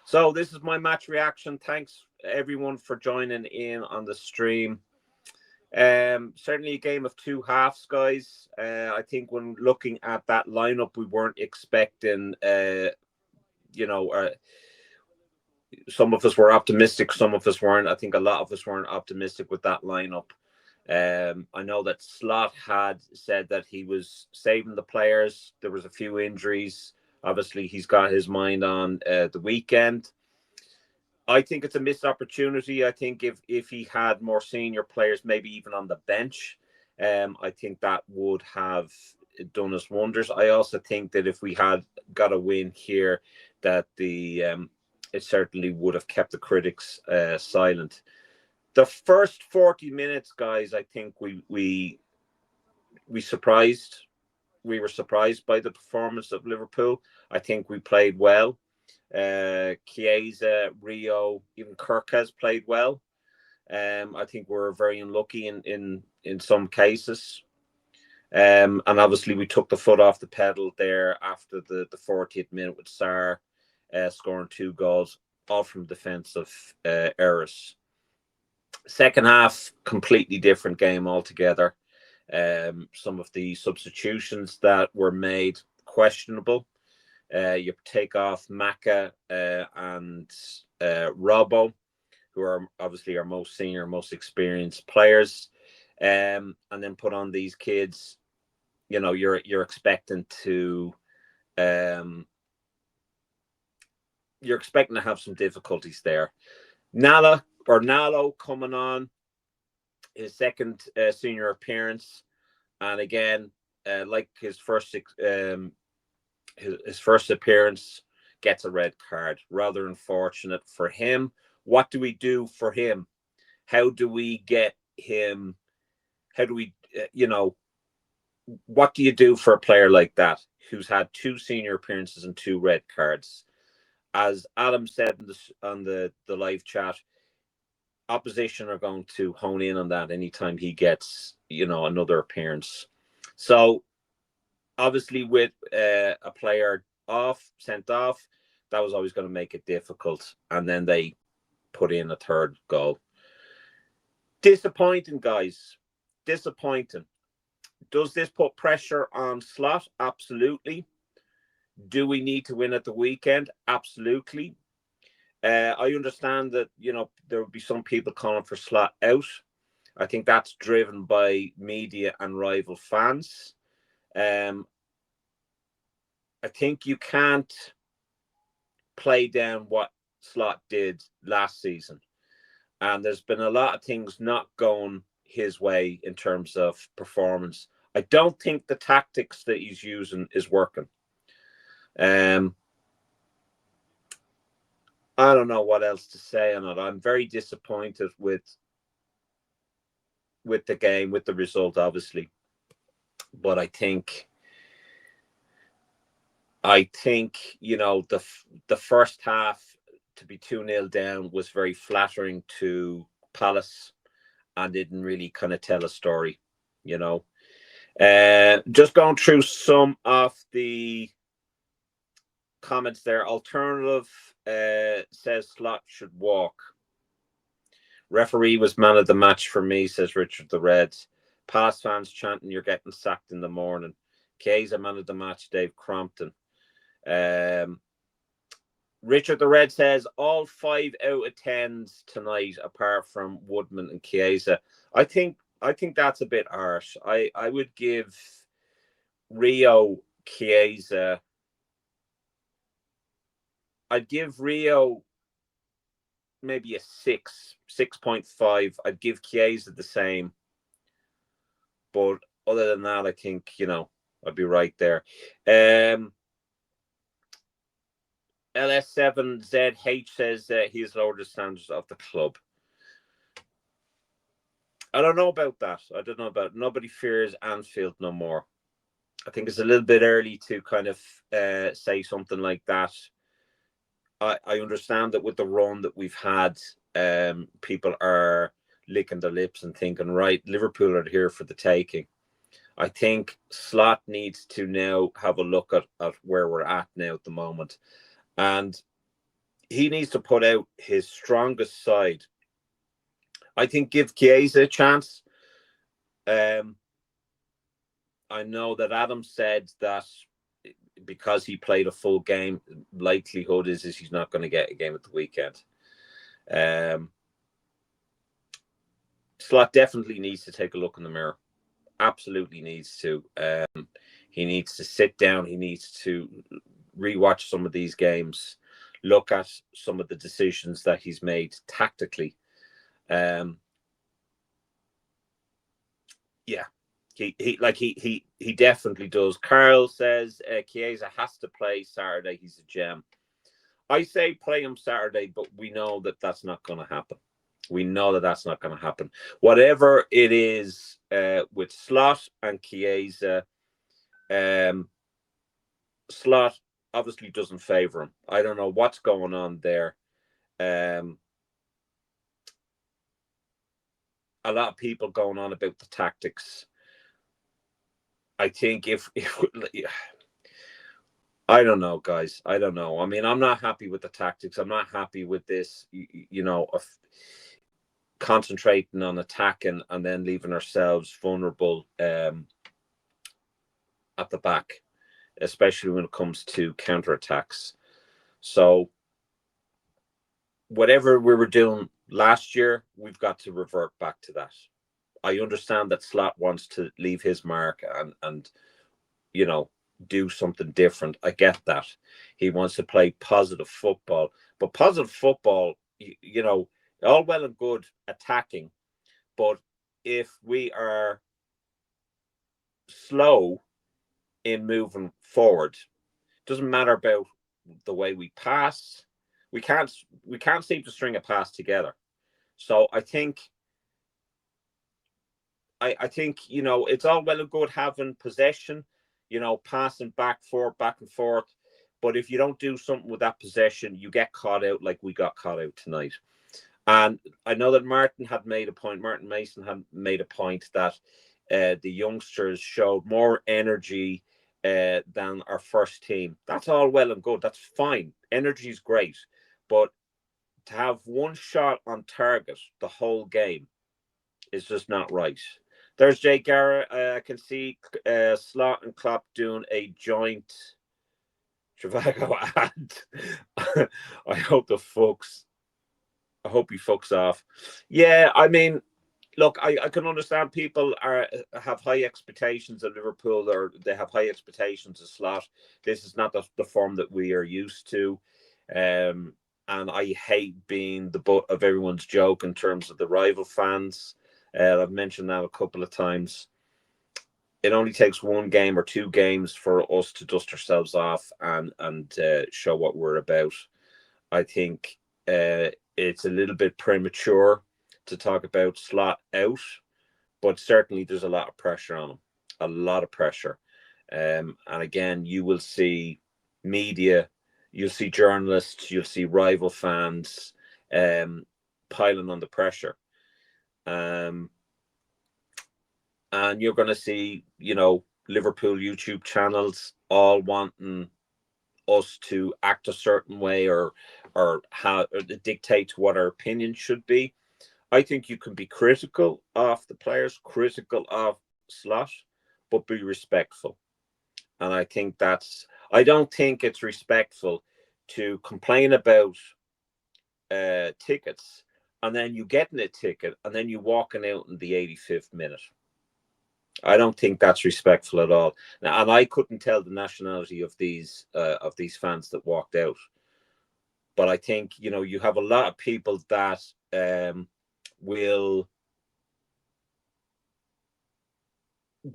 So this is my match reaction. Thanks everyone for joining in on the stream. Certainly a game of two halves, guys. I think when looking at that lineup, we weren't expecting, you know, uh, some of us were optimistic, some of us weren't. I think a lot of us weren't optimistic with that lineup. I know that Slot had said that he was saving the players. There was a few injuries. Obviously, he's got his mind on the weekend. I think it's a missed opportunity. I think if he had more senior players, maybe even on the bench, I think that would have done us wonders. I also think that if we had got a win here, that the it certainly would have kept the critics silent. The first 40 minutes, guys, I think we surprised. We were surprised by the performance of Liverpool. I think we played well. Chiesa, Rio, even Kirk has played well. I think we're very unlucky in some cases. And obviously we took the foot off the pedal there after the 40th minute with Sarr scoring two goals, all from defensive errors. Second half, completely different game altogether. Some of the substitutions that were made questionable. You take off Maka and Robbo, who are obviously our most senior, most experienced players, and then put on these kids. You know, you're expecting to have some difficulties there. Nalo coming on his second senior appearance, and again, like his first appearance, gets a red card. Rather unfortunate for him. What do we do for him? How do we get him? How do we, what do you do for a player like that who's had two senior appearances and two red cards? As Adam said on the live chat, opposition are going to hone in on that anytime he gets, another appearance. So obviously with a player sent off, that was always going to make it difficult. And then they put in a third goal. Disappointing, guys. Disappointing. Does this put pressure on Slot? Absolutely. Do we need to win at the weekend? Absolutely. I understand that, there will be some people calling for Slot out. I think that's driven by media and rival fans. I think you can't play down what Slot did last season. And there's been a lot of things not going his way in terms of performance. I don't think the tactics that he's using is working. I don't know what else to say on it. I'm very disappointed with the game, with the result, obviously. But I think the first half to be 2-0 down was very flattering to Palace and didn't really kind of tell a story, Just going through some of the comments there. Alternative says Slot should walk. Referee was man of the match for me, says Richard the Red. Palace fans chanting, "You're getting sacked in the morning." Chiesa man of the match, Dave Crompton. Richard the Red says all 5 out of 10s tonight, apart from Woodman and Chiesa. I think that's a bit harsh. I would give Rio, Chiesa. I'd give Rio maybe a 6.5. I'd give Chiesa the same. But other than that, I think, I'd be right there. LS7ZH says he's lowered the standards of the club. I don't know about that. Nobody fears Anfield no more. I think it's a little bit early to kind of say something like that. I understand that with the run that we've had, people are licking their lips and thinking, right, Liverpool are here for the taking. I think Slot needs to now have a look at where we're at now at the moment. And he needs to put out his strongest side. I think give Chiesa a chance. I know that Adam said that because he played a full game, likelihood is he's not going to get a game at the weekend. Slot definitely needs to take a look in the mirror. Absolutely needs to. He needs to sit down. He needs to rewatch some of these games, look at some of the decisions that he's made tactically. Yeah, he definitely does. Carl says Chiesa has to play Saturday. He's a gem. I say play him Saturday, but we know that that's not going to happen. We know that that's not going to happen. Whatever it is with Slot and Chiesa, Slot obviously doesn't favour him. I don't know what's going on there. A lot of people going on about the tactics. I think if I don't know, guys. I don't know. I mean, I'm not happy with the tactics. I'm not happy with this, of concentrating on attacking and then leaving ourselves vulnerable at the back, especially when it comes to counterattacks. So whatever we were doing last year, we've got to revert back to that. I understand that Slot wants to leave his mark and do something different. I get that. He wants to play positive football. But positive football, all well and good attacking, but if we are slow in moving forward, doesn't matter about the way we pass. We can't seem to string a pass together. So I think it's all well and good having possession, passing back and forth. But if you don't do something with that possession, you get caught out like we got caught out tonight. And I know that Martin Mason had made a point that the youngsters showed more energy than our first team. That's all well and good. That's fine. Energy is great. But to have one shot on target the whole game is just not right. There's Jay Garrett. I can see Slot and Klopp doing a joint Travago ad. I hope he fucks off. Yeah, I mean, look, I can understand people have high expectations of Liverpool, or they have high expectations of Slot. This is not the form that we are used to. And I hate being the butt of everyone's joke in terms of the rival fans. I've mentioned that a couple of times. It only takes one game or two games for us to dust ourselves off and show what we're about. I think it's a little bit premature to talk about Slot out, but certainly there's a lot of pressure on him, a lot of pressure. And again, you will see media, you'll see journalists, you'll see rival fans piling on the pressure. And you're going to see, Liverpool YouTube channels all wanting us to act a certain way or dictate what our opinion should be. I think you can be critical of the players, critical of Slot, but be respectful. And I don't think it's respectful to complain about tickets and then you getting a ticket and then you walking out in the 85th minute. I don't think that's respectful at all. Now, and I couldn't tell the nationality of these fans that walked out. But I think, you have a lot of people that will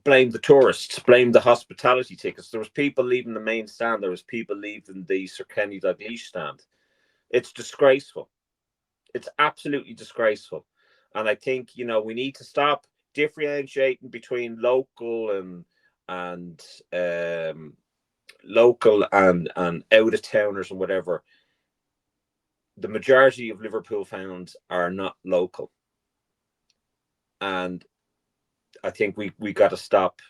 blame the tourists, blame the hospitality tickets. There was people leaving the main stand. There was people leaving the Sir Kenny Dalglish stand. It's disgraceful. It's absolutely disgraceful. And I think, we need to stop differentiating between local and local and out of towners and whatever. The majority of Liverpool fans are not local, and I think we got to stop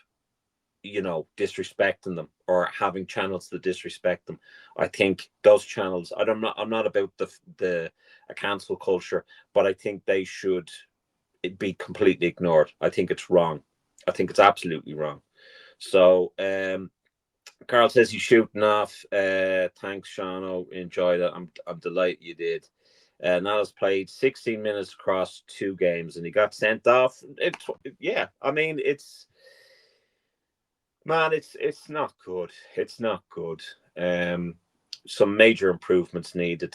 disrespecting them or having channels that disrespect them. I think those channels, I'm not about the a cancel culture, but I think they should be completely ignored. I think it's wrong. I think it's absolutely wrong. So Carl says he's shooting off. Thanks, Shano. Enjoyed it. I'm delighted you did. Niles played 16 minutes across 2 games and he got sent off. Yeah, I mean, it's not good. It's not good. Some major improvements needed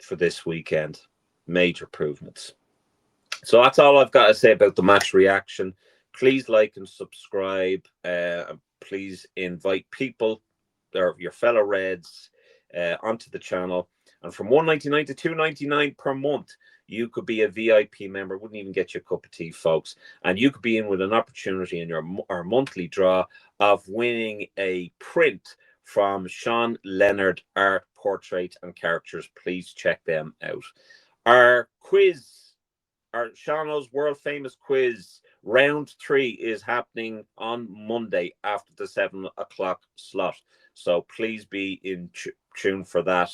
for this weekend. Major improvements. So that's all I've got to say about the match reaction. Please like and subscribe. Please invite people or your fellow Reds onto the channel. And from $1.99 to $2.99 per month, you could be a VIP member. Wouldn't even get you a cup of tea, folks. And you could be in with an opportunity in our monthly draw of winning a print from Sean Leonard Art Portrait and Caricatures. Please check them out. Our quiz, our Shauno's world famous quiz, round 3 is happening on Monday after the 7 o'clock slot. So please be in tune for that.